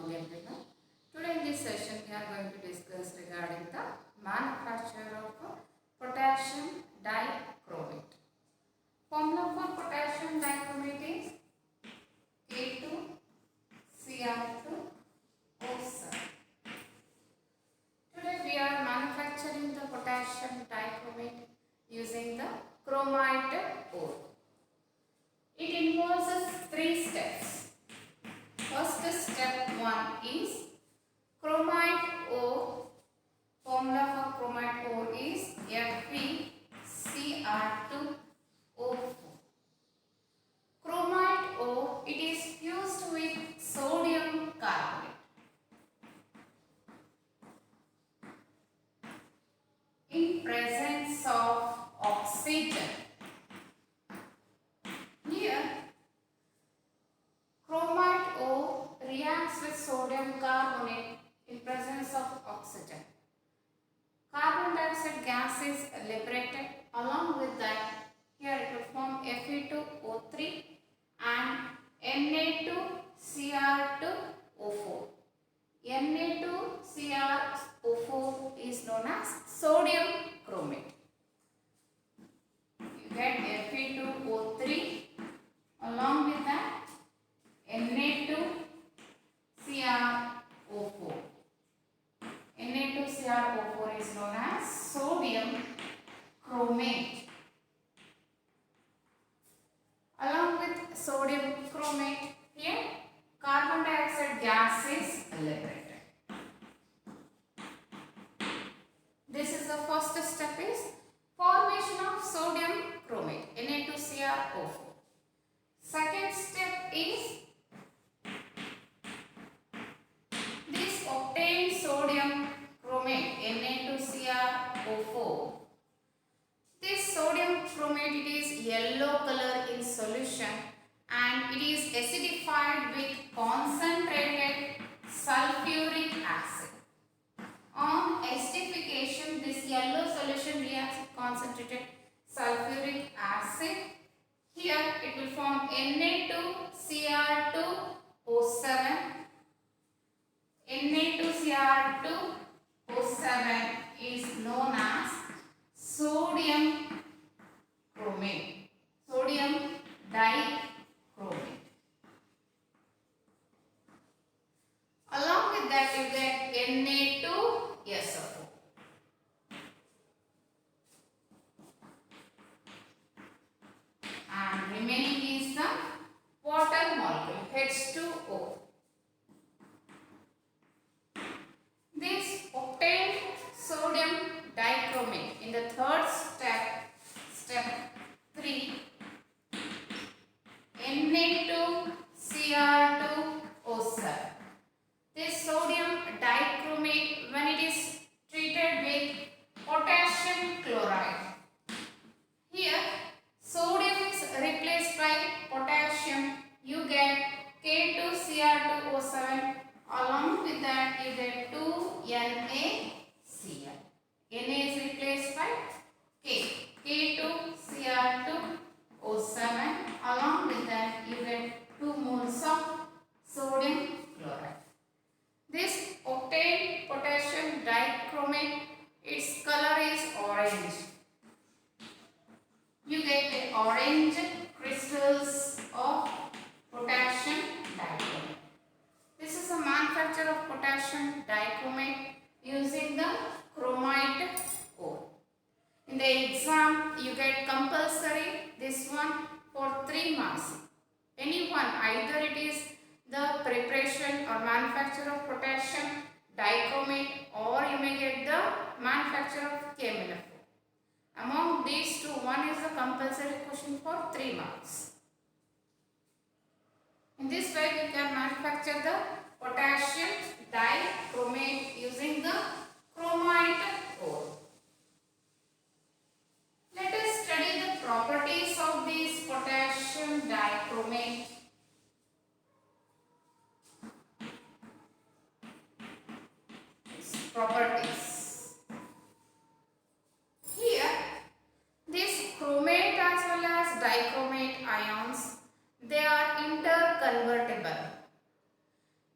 morning everyone. Today in this session we are going to discuss regarding the manufacture of potassium dichromate. Formula for potassium dichromate is A2Cr2O7. Today we are manufacturing the potassium dichromate using the chromite ore. It involves three steps. First step 1 is chromite ore. Formula for chromite ore is FeCr2O4. Chromite ore, it is fused with sodium carbonate. In presence of oxygen. Here, chromite ore reacts with sodium carbonate in presence of oxygen. Carbon dioxide gas is liberated. Along with that, here it will form Fe2O3 and Na2Cr2O4. Na2Cr2O4 is known as sodium chromate. You get Fe2O3, along with that Na2Cr2O4. Na2Cr2O4 is known as sodium chromate. Along with sodium chromate, here carbon dioxide gas is liberated. This is the first step is formation of sodium chromate, Na2Cr2O4. Second step is this obtained sodium chromate, Na2Cr2O4. This sodium chromate, it is yellow color in solution and it is acidified with concentrated sulfuric acid. On acidification, this yellow solution reacts with concentrated sulfuric acid. Here it will form Na2Cr2O7. Na2Cr2O7 is known as sodium chromate, sodium dichromate. Along with that you get Na2SO4. And remaining is the water molecule H2O. This obtained sodium dichromate in the third step, step 3, Na2Cr2O7. This sodium dichromate, when it is treated with potassium chloride, here sodium is replaced by potassium, you get K2Cr2O7. Along with that you get 2NaCl. Na is replaced by K. K2Cr2O7. Along with that you get 2 moles of sodium chloride. This obtained potassium dichromate, its color is orange. You get the orange crystals of potassium dichromate. This is a manufacture of potassium dichromate using the chromite ore. In the exam, you get compulsory this one for 3 marks. Anyone, either it is the preparation or manufacture of potassium dichromate, or you may get the manufacture of chemical. Among these two, one is the compulsory question for 3 marks. In this way, we can manufacture the potassium dichromate using the chromite ore. Let us study the properties of this potassium dichromate. Its properties. Here, this chromate as well as dichromate ions, they are interconvertible.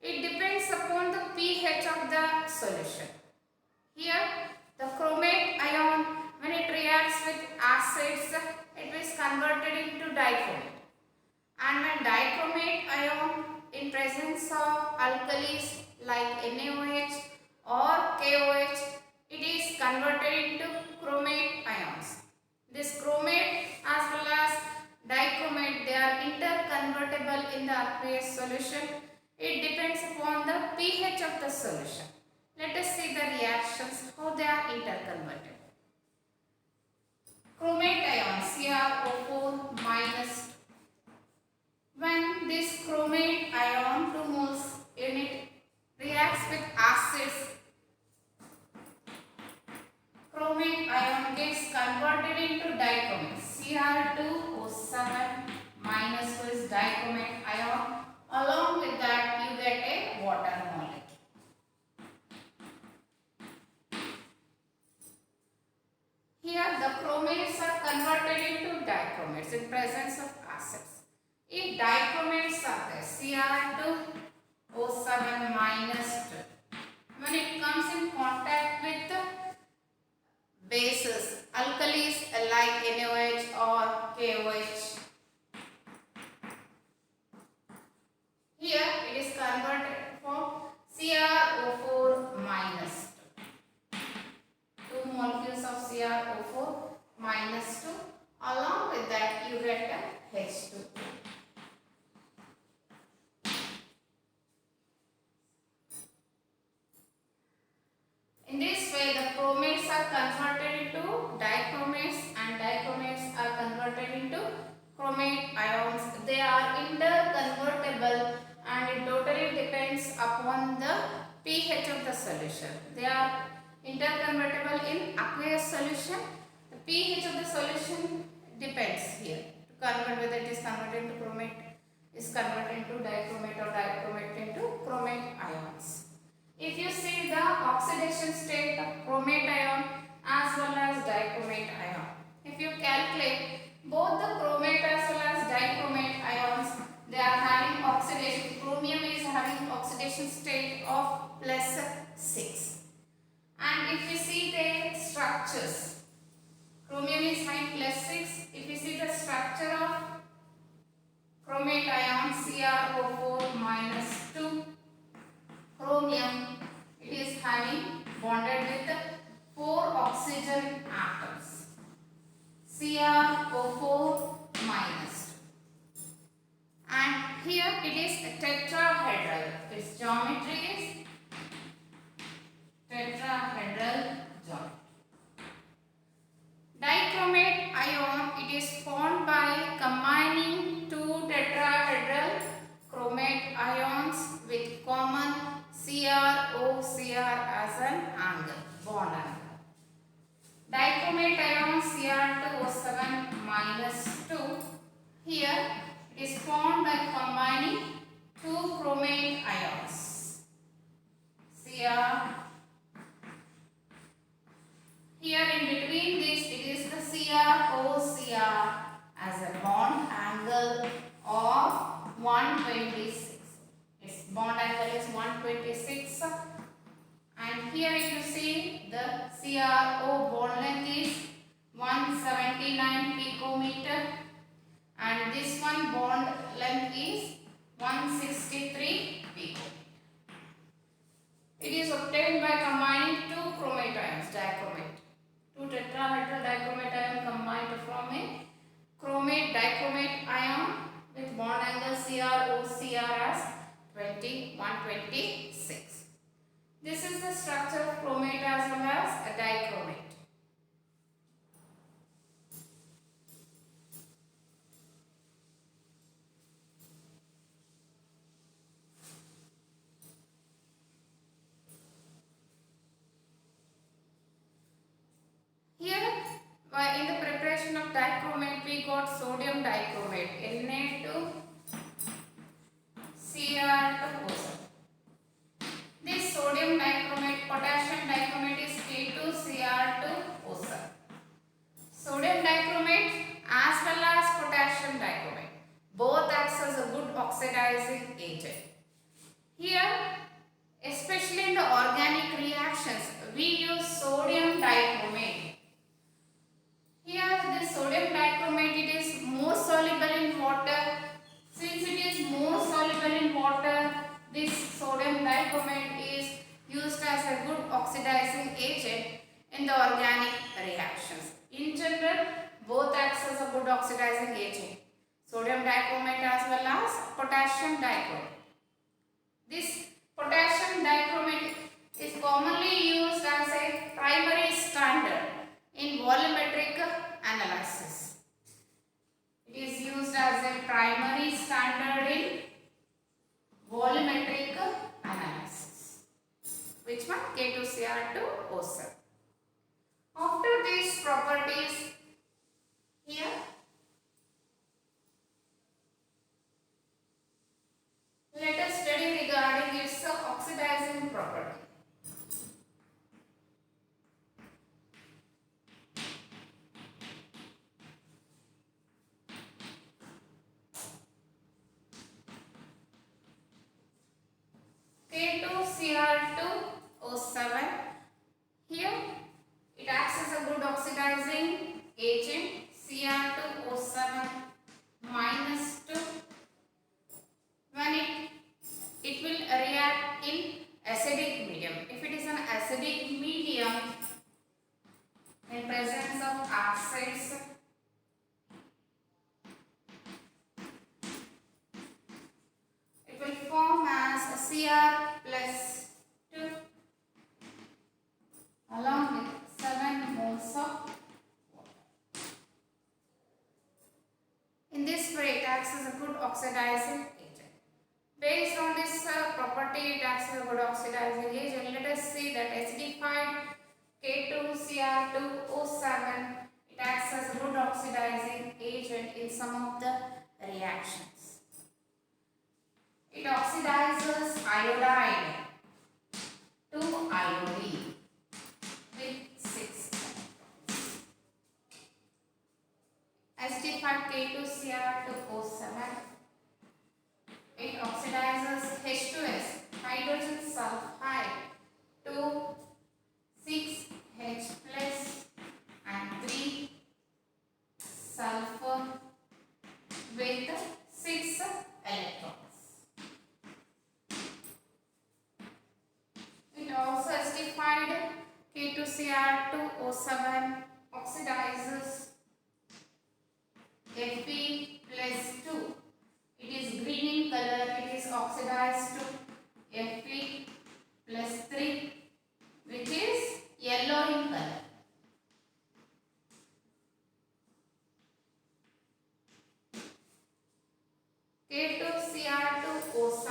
It depends upon the solution. Here the chromate ion, when it reacts with acids, it is converted into dichromate. And when dichromate ion in presence of alkalis like NaOH or KOH, it is converted into chromate ions. This chromate as well as dichromate, they are interconvertible in the aqueous solution. It depends upon the pH of the solution. Let us see the reactions, how they are interconverted. Chromate ion CrO4 minus. When this chromate ion 2 moles unit reacts with acids, chromate ion gets converted into dichromate. Cr2O7 minus is dichromate ion. Along with that you get a water molecule. Here the chromates are converted into dichromates in presence of acids. If dichromates are there, Cr2O7 minus 2, when it comes in contact with the bases, alkalis like NaOH or KOH, here it is converted from CrO4 minus 2. 2 molecules of CrO4 minus 2. Along with that you get a H2. In this way the chromates are converted into dichromates and dichromates are converted into chromate ions. They are interconvertible and it totally depends upon the pH of the solution. They are interconvertible in aqueous solution. The pH of the solution depends here to convert whether it is converted into chromate, is converted into dichromate or dichromate into chromate ions. If you see the oxidation state of chromate ion as well as dichromate ion, if you calculate both the chromate as well as dichromate ions, they are having oxidation. Chromium is having oxidation state of +6. And if we see their structures, chromium is having +6. If we see the structure of chromate ion CrO4 minus 2, chromium, it is having bonded with 4 oxygen atoms. CrO4 minus 2. And here it is tetrahedral. Its geometry is tetrahedral geometry. Dichromate ion, it is formed by combining 2 tetrahedral chromate ions with common CrO-Cr as an angle, bond angle. Dichromate ion Cr2O7 minus 2, here it is formed by combining 2 chromate ions. Cr. Here in between this it is the CrO-Cr as a bond angle of 126. Its bond angle is 126. And here if you see the CrO bond length is 179 picometer and this one bond length is 163 picometer. It is obtained by combining 2 chromate ions, dichromate. 2 tetrahedral dichromate ion combined to form a chromate dichromate ion with bond angle CrO-Cr as 126. This is the structure of chromate as well as a dichromate. Here in the preparation of dichromate we got sodium dichromate Na2Cr2O7. This sodium dichromate, potassium dichromate is K2Cr2O7. Sodium dichromate as well as potassium dichromate, both acts as a good oxidizing agent. Here, especially in the organic one K2Cr2O7. After these properties, here let us study regarding its oxidizing property. K2Cr2O7, here it acts as a good oxidizing agent. Cr2O7 minus 2, when it will react in acidic medium. If it is an acidic medium in presence of acids, it will form as a Cr plus 2 along with 7 moles of water. In this way, it acts as a good oxidizing agent. Based on this property, it acts as a good oxidizing agent. Let us see that acidified K2Cr2O7, it acts as a good oxidizing agent in some of the reactions. It oxidizes iodine to iodine with 6. Acidified K2Cr2O7, it oxidizes H2S, hydrogen sulfide, to 6H plus and 3 sulfur with 6 electrons. It also acidified K2Cr2O7 oxidizes Fe plus 2. It is green in color. It is oxidized to Fe plus 3, which is yellow in color. K2Cr2O7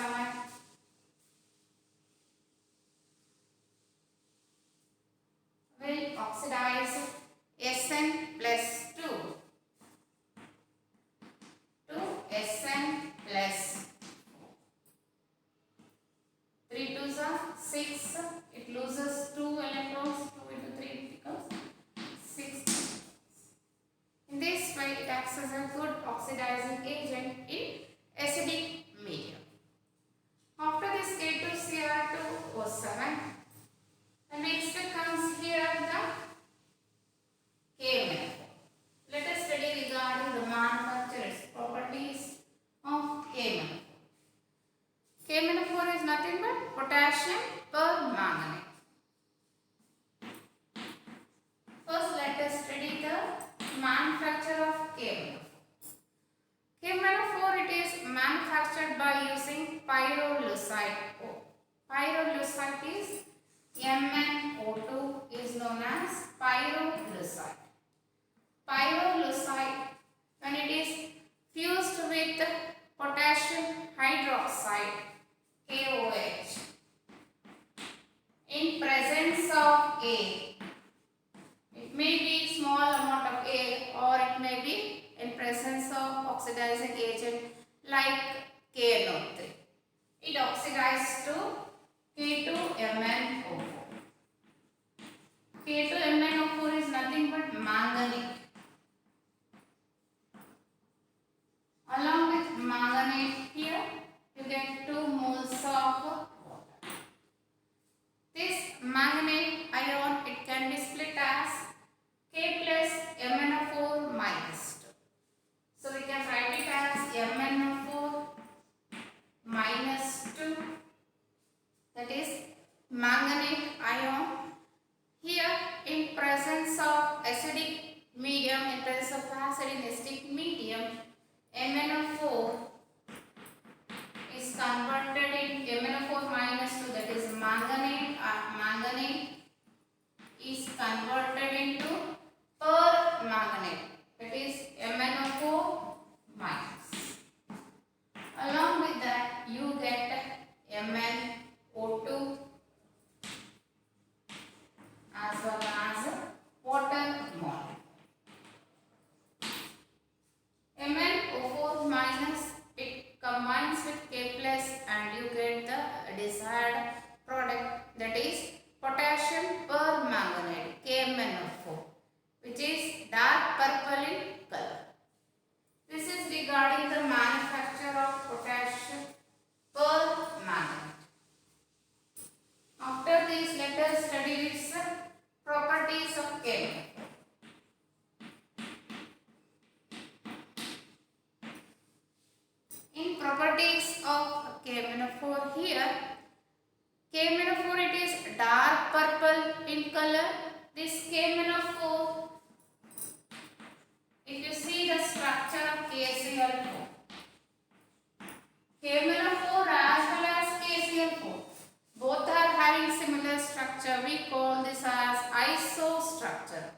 will oxidize Sn plus 2 to Sn plus 3 2s are 6. It loses 2 electrons. 2 into 3 becomes 6. In this way, it acts as a good oxidizing agent in acidic medium. After this K2Cr2O7, the next comes here the K-method. Let us study regarding the manufacturer's properties of K-method. K-method is nothing but potassium permanganate. First, let us study the manufacture of K-method. K-method, it is manufactured by using pyrolusite O. Pyrolusite is MnO2 is known as pyrolusite. Pyrolusite, when it is fused with potassium hydroxide KOH in presence of A, it may be small amount of A or it may be in presence of oxidizing agent like KNO3. It oxidizes to K2MnO4. K2MnO4 is nothing but manganate. Along with manganate here, you get 2 moles of water. This manganate ion, it can be split as K plus MnO4 minus 2. So we can write it as MnO4 minus 2. That is manganate ion. Here, in presence of acidic medium, in presence of acid in acidic medium, MnO4 is converted in MnO4 minus 2, that is manganate. Manganate is converted into permanganate, that is MnO4 minus. Along with that, you get MnO2 desired product, that is potassium permanganate KMnO4, which is dark purple in color. This is regarding the manufacture of potassium permanganate. After this, let us study its properties of KMnO4. In properties of KMnO4 here, KMnO4 it is dark purple in color. This KMnO4, if you see the structure of KCl4, KMnO4 as well as KCl4, both are having similar structure. We call this as isostructure.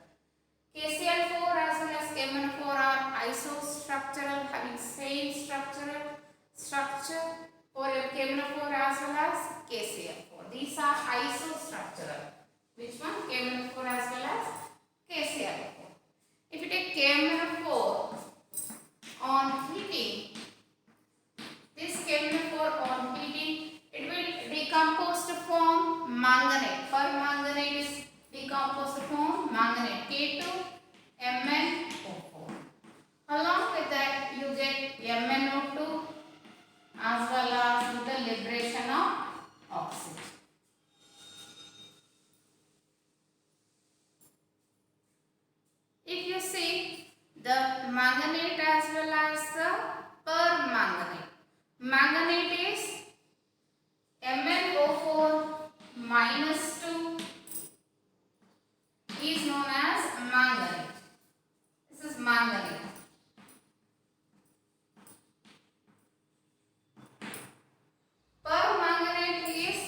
KCl4 as well as KMnO4 are isostructural, having same structure for KMnO4 as well as KCl4. These are isostructural. Which one? KMnO4 as well as KCl4. If you take KMnO4 on heating, this KMnO4 on heating, it will decompose to form manganate. Permanganate is decomposed to form manganate, K2MnO4. Along with that, you get MnO2 as well as with the liberation of oxygen. If you see the manganate as well as the permanganate, manganate is MnO4 minus 2 is known as manganate. This is manganate. Permanganate is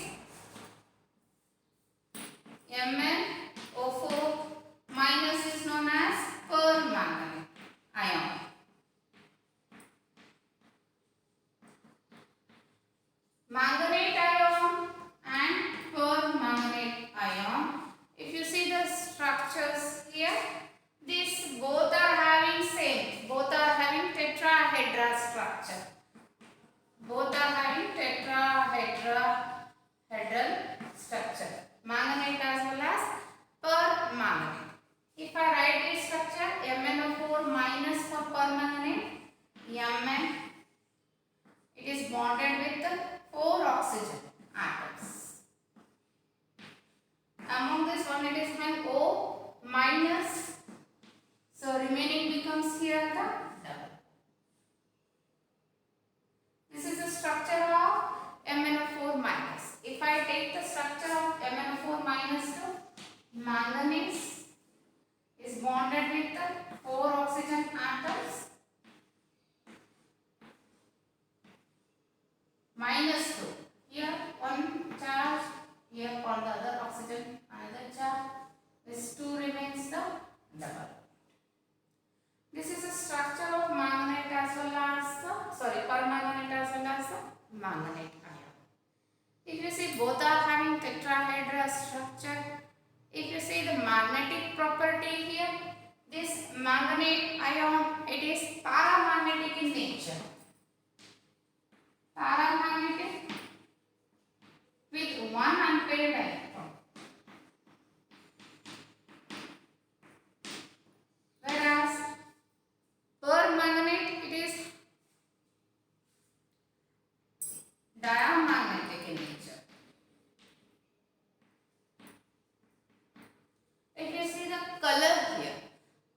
MnO4 minus is known as permanganate ion. Manganate ion and permanganate ion. If you see the structures here, these both are having same. Both are having tetrahedral structure. Both are having tetrahedral structure. Manganate as well as permanganate. If I write this structure, MnO4 minus for permanganate, Mn, it is bonded with 4 oxygen atoms. Among this one it is having O minus, so remaining becomes here the double. This is the structure of MnO4 minus. If I take the structure of MnO4 minus to manganese is bonded with 4 oxygen atoms, minus 2. Here one charge, here on the other oxygen another charge. This 2 remains the double. This is the structure of manganate as well as permanganate as well as the manganate ion. If you see, both are having tetrahedral structure. If you see the magnetic property here, this manganate ion, it is paramagnetic in nature. Paramagnetic with 1 unpaired electron. Whereas permanganate, it is diamagnetic in nature. If you see the color here,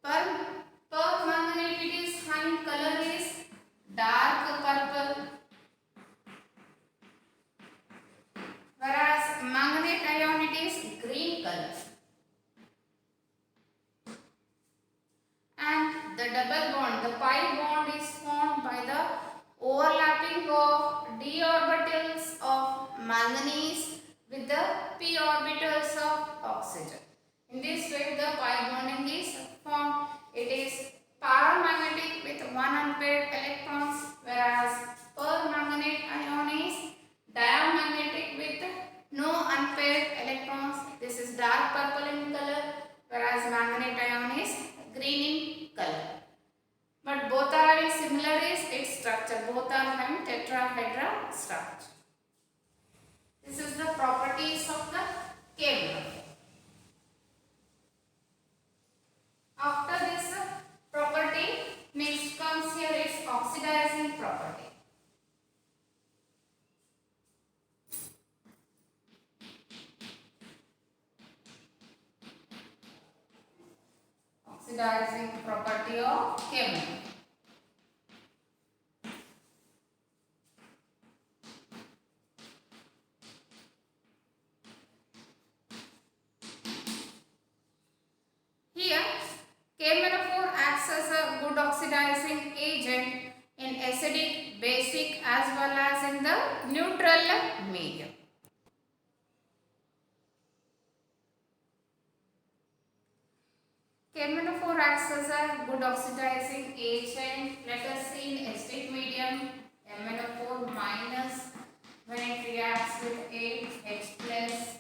permanganate, it is having color is dark purple, whereas manganate ion, it is green color. And the double bond, the pi bond is formed by the overlapping of d orbitals of manganese with the p orbitals of oxygen. In this way, the pi bonding is formed. It is paramagnetic with 1 unpaired electrons, whereas permanganate ion is diamagnetic with no unpaired electrons. This is dark purple in color, whereas manganate ion is green in color. But both are having similar is its structure. Both are having tetrahedral structure. oxidizing property of KMnO4. Here, KMnO4 acts as a good oxidizing agent in acidic, basic as well as in the neutral medium. KMnO4 acts as a good oxidizing agent. Let us see in acidic medium MnO4 minus when it reacts with 8H plus.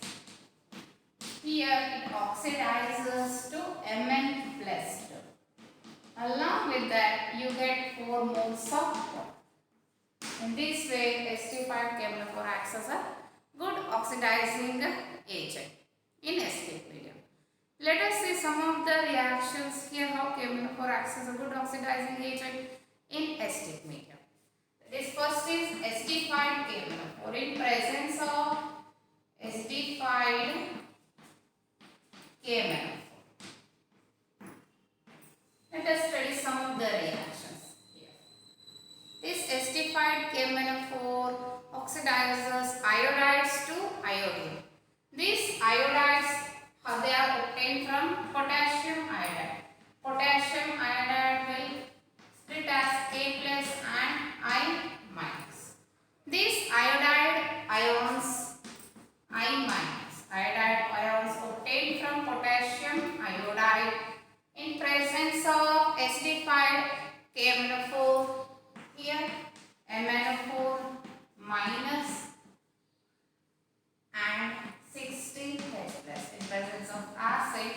Here it oxidizes to Mn plus 2. Along with that you get 4 moles of water. In this way acidified KMnO4 acts as a good oxidizing agent in acidic medium. Let us see some of the reactions here how KMnO4 acts as a good oxidizing agent in acidic medium. This first is acidified KMnO4. In presence of acidified KMnO4. Let us study some of the reactions here. This acidified KMnO4 oxidizes iodides to iodine. These iodides they are obtained from potassium iodide. Potassium iodide will split as K plus and I minus. These iodide ions, iodide ions obtained from potassium iodide in presence of acidified KMnO4. Here MnO4 minus and 16H plus in presence of acid.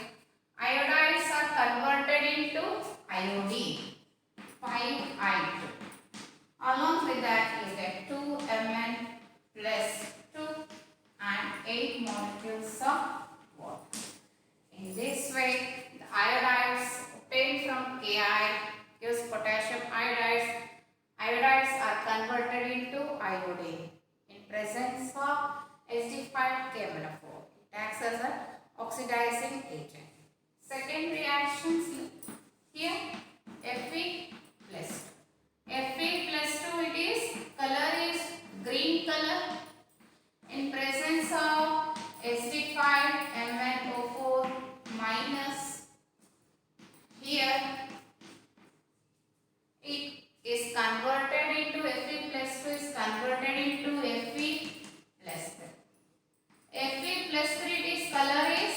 Iodides are converted into iodine 5I2. Along with that you get 2Mn plus 2 and 8 molecules of water. In this way the iodides obtained from Ki gives potassium iodides. Iodides are converted into iodine in presence of acidified KMnO4. It acts as an oxidizing agent. Second reactions here Fe plus 2. Fe plus 2 it is color is green color in presence of acidified MnO4 minus. Here it is converted into Fe plus 2 is converted into Fe plus 3. Fe plus 3 it is color is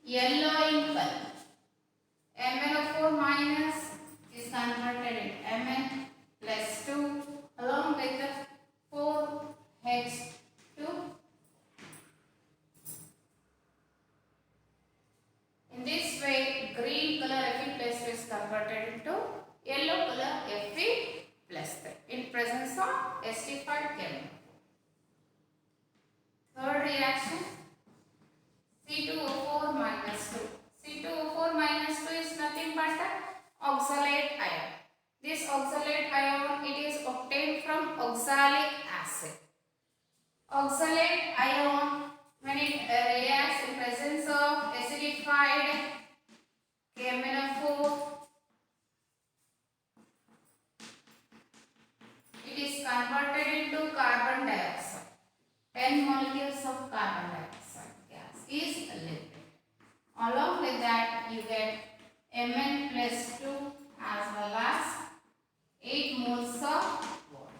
yellow in color. MnO4 minus is converted into Mn plus 2 along with the 4H2. In this way green color Fe plus 2 is converted into yellow color Fe plus 3 in presence of acidified KMnO4. Third reaction C2O4 minus 2. C2O4 minus 2 is nothing but the oxalate ion. This oxalate ion it is obtained from oxalic acid. Oxalate ion when it reacts in presence of acidified KMnO4 it is converted into carbon dioxide. 10 molecules of carbon dioxide gas is liberated. Along with that you get Mn plus 2 as well as 8 moles of water.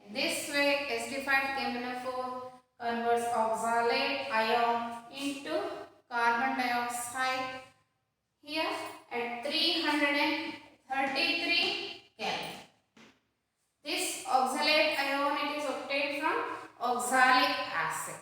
In this way acidified KMnO4 converts oxalate ion into carbon dioxide here at 333 Kelvin. This oxalate ion it is obtained from oxalic acid.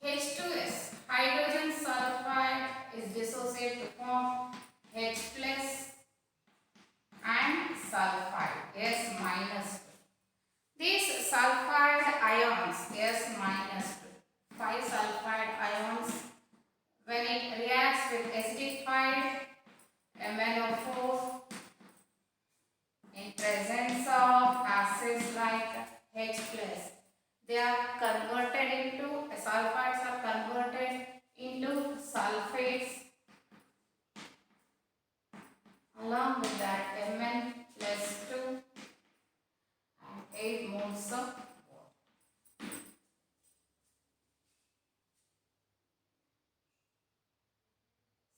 H2S hydrogen sulfide is dissociated to form H plus and sulfide S minus 2. These sulfide ions S minus 2, 5 sulfide ions when it reacts with acidified MnO4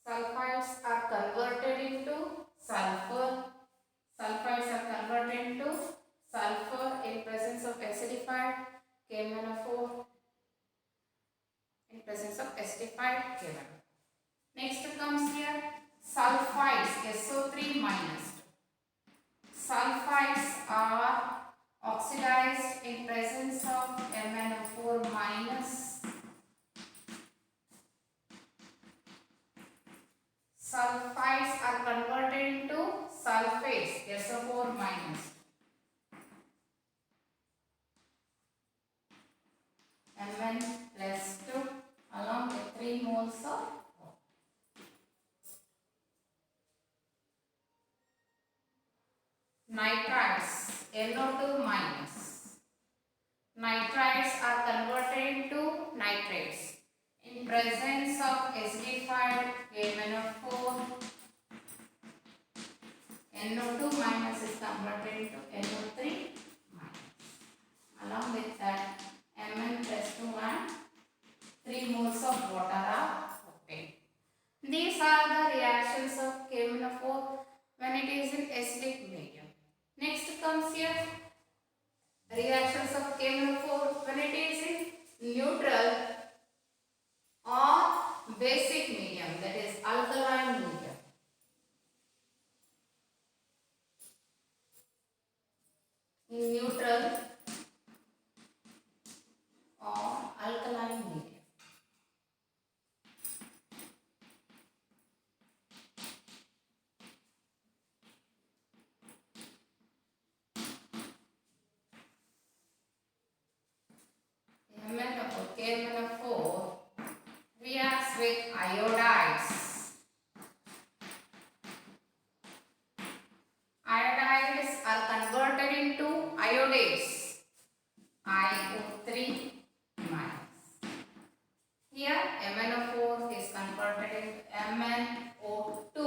sulfides are converted into sulfur. Sulfides are converted into sulfur in presence of acidified KMnO4 in presence of acidified KMnO4. Next comes here sulfides SO3 minus. Sulfides are oxidized in presence of MnO4 minus. Sulfides are converted into sulfates SO4 minus. Mn plus 2 along with 3 moles of nitrides NO2 minus. Nitrides are converted into nitrates in presence of acidified KMnO4. NO2 minus is converted into NO3 minus. Along with that, Mn plus 2 and 3 moles of water are obtained. These are the reactions of KMnO4 when it is in acidic medium. Next comes here reactions of KMnO4 when it is in neutral or basic medium, that is alkaline medium. In neutral or alkaline medium. KMnO4 reacts with iodides. Iodides are converted into iodates. IO3 minus. Here MnO4 is converted into MnO2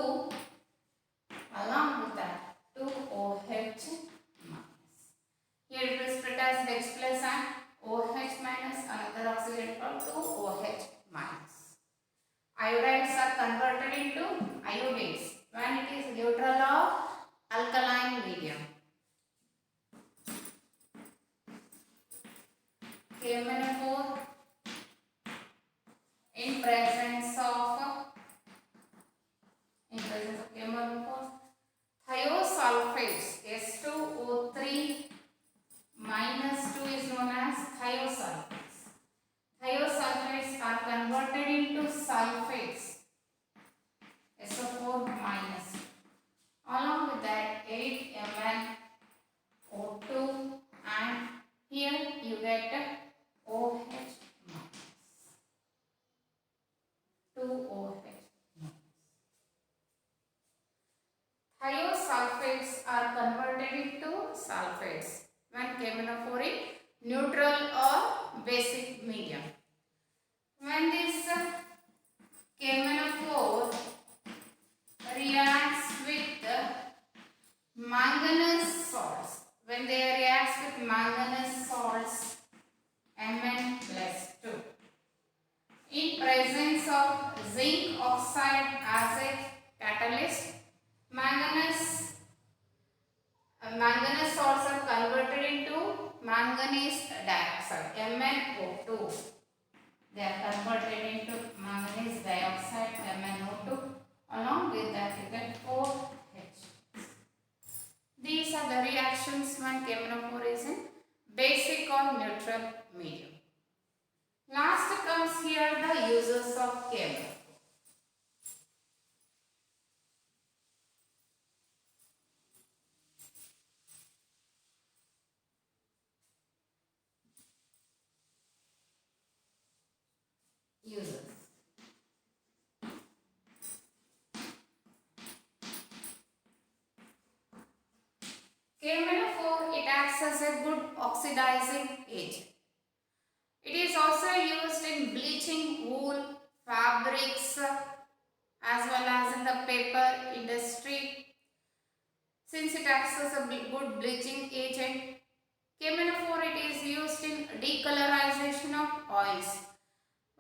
along with that 2OH minus. Here it is split as H plus and OH minus, another oxygen called 2OH minus. Iodides are converted into iodates when it is neutral or alkaline medium. KMnO4 in presence of KMnO4 thiosulfates S2O3 minus 2 is known as thiosulfates. Thiosulfates are converted into sulfates SO4 minus. Along with that 8 MnO2 and here you get OH minus. 2OH minus. Thiosulfates are converted into sulfates when KMnO4 is neutral or basic medium. When this KMnO4 reacts with manganese salts, when they react with manganese salts Mn plus 2 in presence of zinc oxide as a catalyst, manganese salts are converted into manganese dioxide MnO2. They are converted into manganese dioxide MnO2. Along with that you get 4H. These are the reactions when KMnO4 is in basic or neutral medium. Last comes here the uses of KMnO4. Uses. KMnO4, it acts as a good oxidizing agent. It is also used in bleaching wool, fabrics, as well as in the paper industry. Since it acts as a good bleaching agent, KMnO4 it is used in decolorization of oils.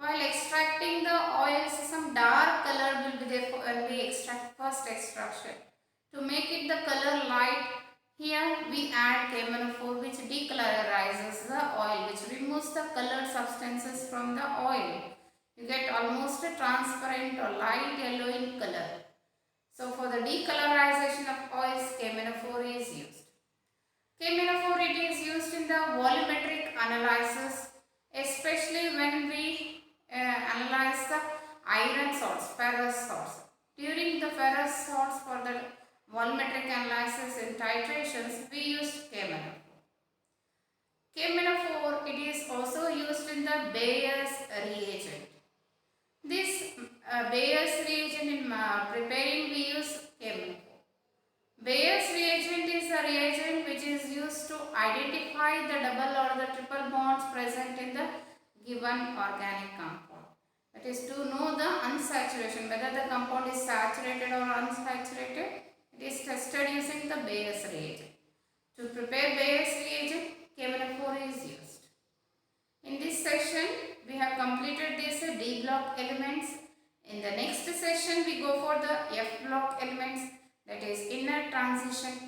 While extracting the oils, some dark color will be there when we extract first extraction. To make it the color light, here we add KMNO4 which decolorizes the oil, which removes the colored substances from the oil. You get almost a transparent or light yellow in color. So for the decolorization of oils, KMNO4 is used. KMNO4 it is used in the volumetric analysis, especially when we analyze the iron salts, ferrous salts. During the ferrous salts for the volumetric analysis in titrations, we use KMNO4. KMNO4 it is also used in the Bayer's reagent. This Bayer's reagent in preparing we use KMNO4. Bayer's reagent is a reagent which is used to identify the double or the triple bonds present in the given organic compound. That is to know the unsaturation, whether the compound is saturated or unsaturated. It is tested using the Bayer's reagent. To prepare Bayer's reagent, KMNO4 is used. In this session, we have completed these D block elements. In the next session, we go for the F block elements, that is inner transition